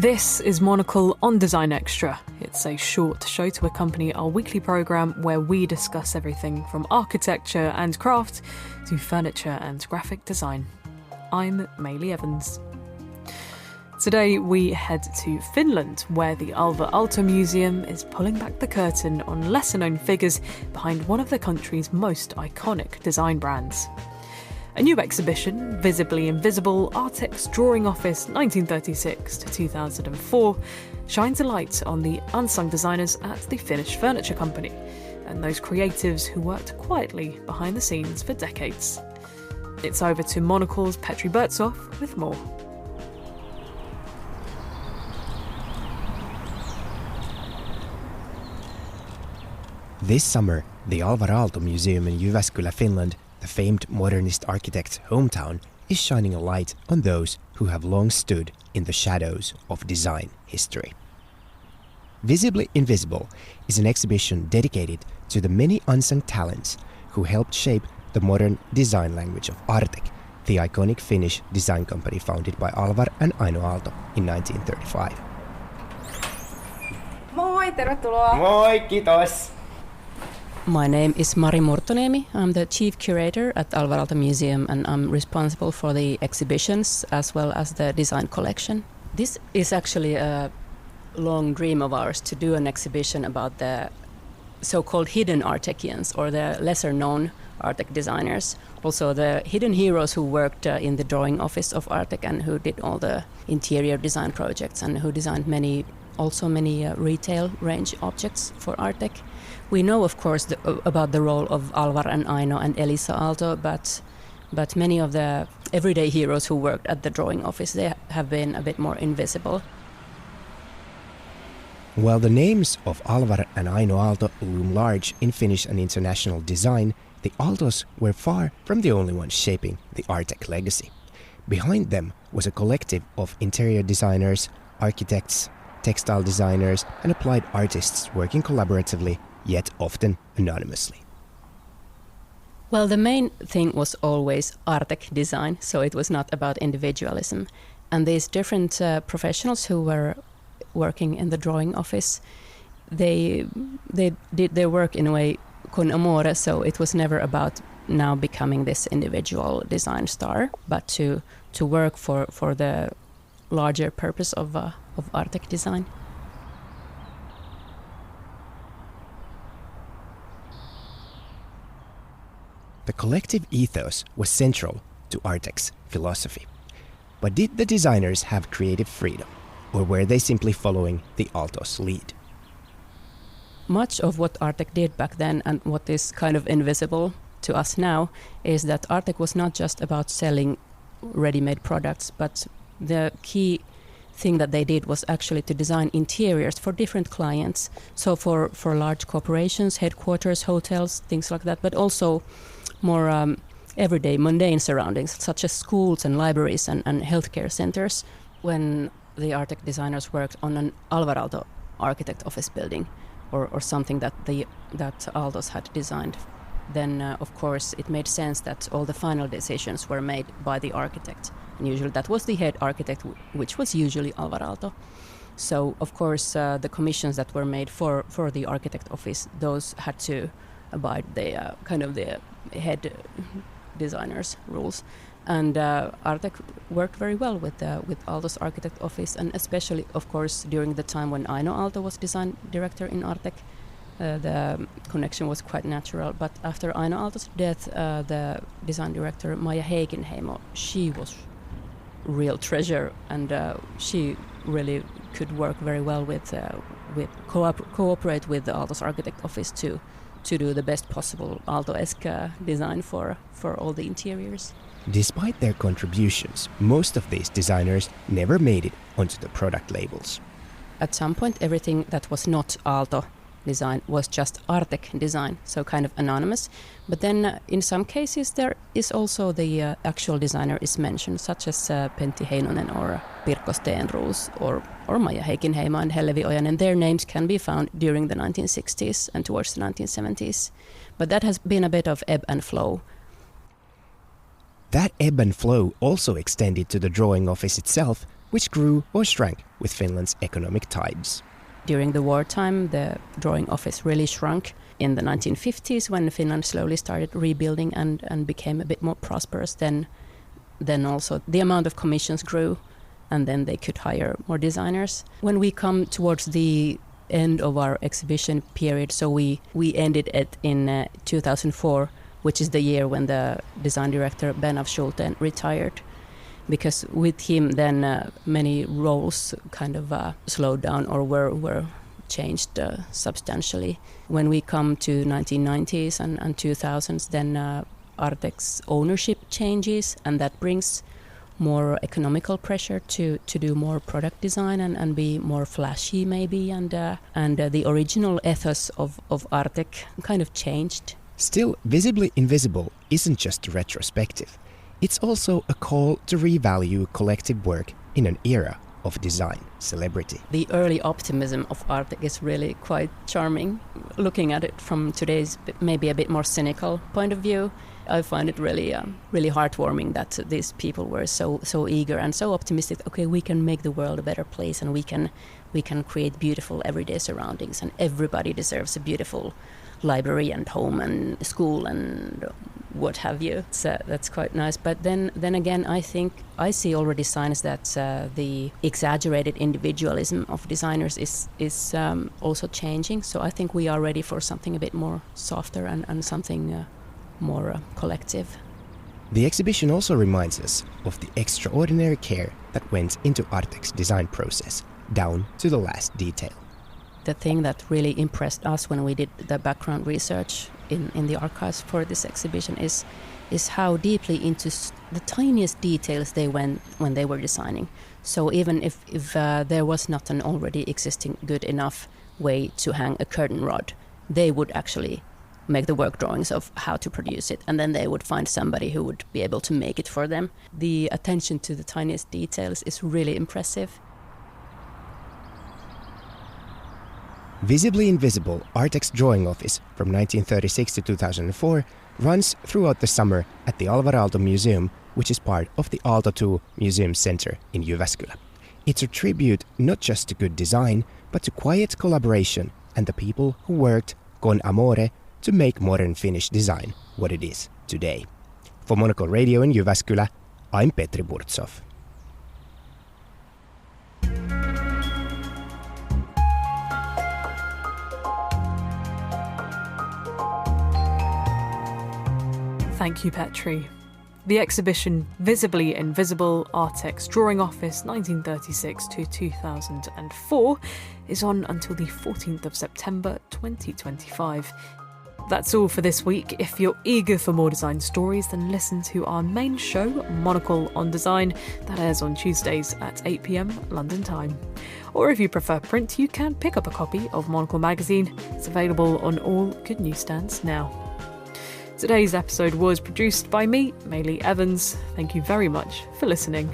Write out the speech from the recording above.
This is Monocle on Design Extra. It's a short show to accompany our weekly programme where we discuss everything from architecture and craft to furniture and graphic design. I'm Maylie Evans. Today we head to Finland, where the Alvar Aalto Museum is pulling back the curtain on lesser-known figures behind one of the country's most iconic design brands. A new exhibition, Visibly Invisible, Artek's Drawing Office 1936 to 2004, shines a light on the unsung designers at the Finnish furniture company and those creatives who worked quietly behind the scenes for decades. It's over to Monocle's Petri Burtsoff with more. This summer, the Alvar Aalto Museum in Jyväskylä, Finland, the famed modernist architect's hometown, is shining a light on those who have long stood in the shadows of design history. Visibly Invisible is an exhibition dedicated to the many unsung talents who helped shape the modern design language of Artek, the iconic Finnish design company founded by Alvar and Aino Aalto in 1935. Moi, tervetuloa! Moi, kiitos! My name is Mari Murtoniemi. I'm the chief curator at Alvar Aalto Museum and I'm responsible for the exhibitions as well as the design collection. This is actually a long dream of ours to do an exhibition about the so-called hidden Artekians or the lesser-known Artek designers. Also the hidden heroes who worked in the drawing office of Artek and who did all the interior design projects and who designed many retail range objects for Artek. We know, of course, about the role of Alvar and Aino and Elisa Aalto, but many of the everyday heroes who worked at the drawing office, they have been a bit more invisible. While the names of Alvar and Aino Aalto loom large in Finnish and international design, the Aaltos were far from the only ones shaping the Artek legacy. Behind them was a collective of interior designers, architects, textile designers, and applied artists working collaboratively, yet often anonymously. Well, the main thing was always Artek design, so it was not about individualism. And these different professionals who were working in the drawing office, they did their work in a way con amore, so it was never about now becoming this individual design star, but to work for the larger purpose of Artek design. The collective ethos was central to Artek's philosophy. But did the designers have creative freedom, or were they simply following the Aaltos' lead? Much of what Artek did back then and what is kind of invisible to us now is that Artek was not just about selling ready-made products, but the key thing that they did was actually to design interiors for different clients. So for large corporations, headquarters, hotels, things like that, but also more everyday mundane surroundings such as schools and libraries and healthcare centers. When the Artek designers worked on an Alvar Aalto architect office building or something that Aaltos had designed, then of course it made sense that all the final decisions were made by the architect. And usually that was the head architect, which was usually Alvar Aalto. So of course the commissions that were made for the architect office, those had to abide the kind of the head designers' rules. And Artek worked very well with Aalto's architect office, and especially, of course, during the time when Aino Aalto was design director in Artek, the connection was quite natural. But after Aino Aalto's death, the design director Maija Heikinheimo, she was real treasure, and she really could work very well with cooperate with the Aalto's architect office to do the best possible Aalto-esque design for all the interiors. Despite their contributions, most of these designers never made it onto the product labels. At some point, everything that was not Aalto design was just Artek design, so kind of anonymous. But then in some cases there is also the actual designer is mentioned, such as Pentti Heinonen or Pirkko Stenroos or Maija Heikinheimo and Hellevi Ojanen. Their names can be found during the 1960s and towards the 1970s. But that has been a bit of ebb and flow. That ebb and flow also extended to the drawing office itself, which grew or shrank with Finland's economic tides. During the wartime, the drawing office really shrunk. In the 1950s, when Finland slowly started rebuilding and became a bit more prosperous, then also the amount of commissions grew, and then they could hire more designers. When we come towards the end of our exhibition period, so we ended it in 2004, which is the year when the design director Ben af Schulten retired, because with him then many roles kind of slowed down or were changed substantially. When we come to 1990s and 2000s, then Artek's ownership changes, and that brings more economical pressure to do more product design and be more flashy maybe, and the original ethos of Artek kind of changed. Still, Visibly Invisible isn't just retrospective. It's also a call to revalue collective work in an era of design celebrity. The early optimism of Artek is really quite charming. Looking at it from today's maybe a bit more cynical point of view, I find it really heartwarming that these people were so eager and so optimistic. Okay, we can make the world a better place, and we can create beautiful everyday surroundings, and everybody deserves a beautiful library and home and school and what have you. So that's quite nice. But then again, I think I see already signs that the exaggerated individualism of designers is also changing. So I think we are ready for something a bit more softer and something more collective. The exhibition also reminds us of the extraordinary care that went into Artek's design process, down to the last detail. The thing that really impressed us when we did the background research in the archives for this exhibition is how deeply into the tiniest details they went when they were designing. So even if there was not an already existing good enough way to hang a curtain rod, they would actually make the work drawings of how to produce it, and then they would find somebody who would be able to make it for them. The attention to the tiniest details is really impressive. Visibly Invisible, Artek's drawing office from 1936 to 2004, runs throughout the summer at the Alvar Aalto Museum, which is part of the Aalto 2 Museum Center in Jyväskylä. It's a tribute not just to good design, but to quiet collaboration and the people who worked con amore to make modern Finnish design what it is today. For Monocle Radio in Jyväskylä, I'm Petri Burtsoff. Thank you, Petri. The exhibition Visibly Invisible, Artek's Drawing Office 1936 to 2004 is on until the 14th of September 2025. That's all for this week. If you're eager for more design stories, then listen to our main show, Monocle on Design, that airs on Tuesdays at 8 p.m. London time. Or if you prefer print, you can pick up a copy of Monocle magazine. It's available on all good newsstands now. Today's episode was produced by me, Maylee Evans. Thank you very much for listening.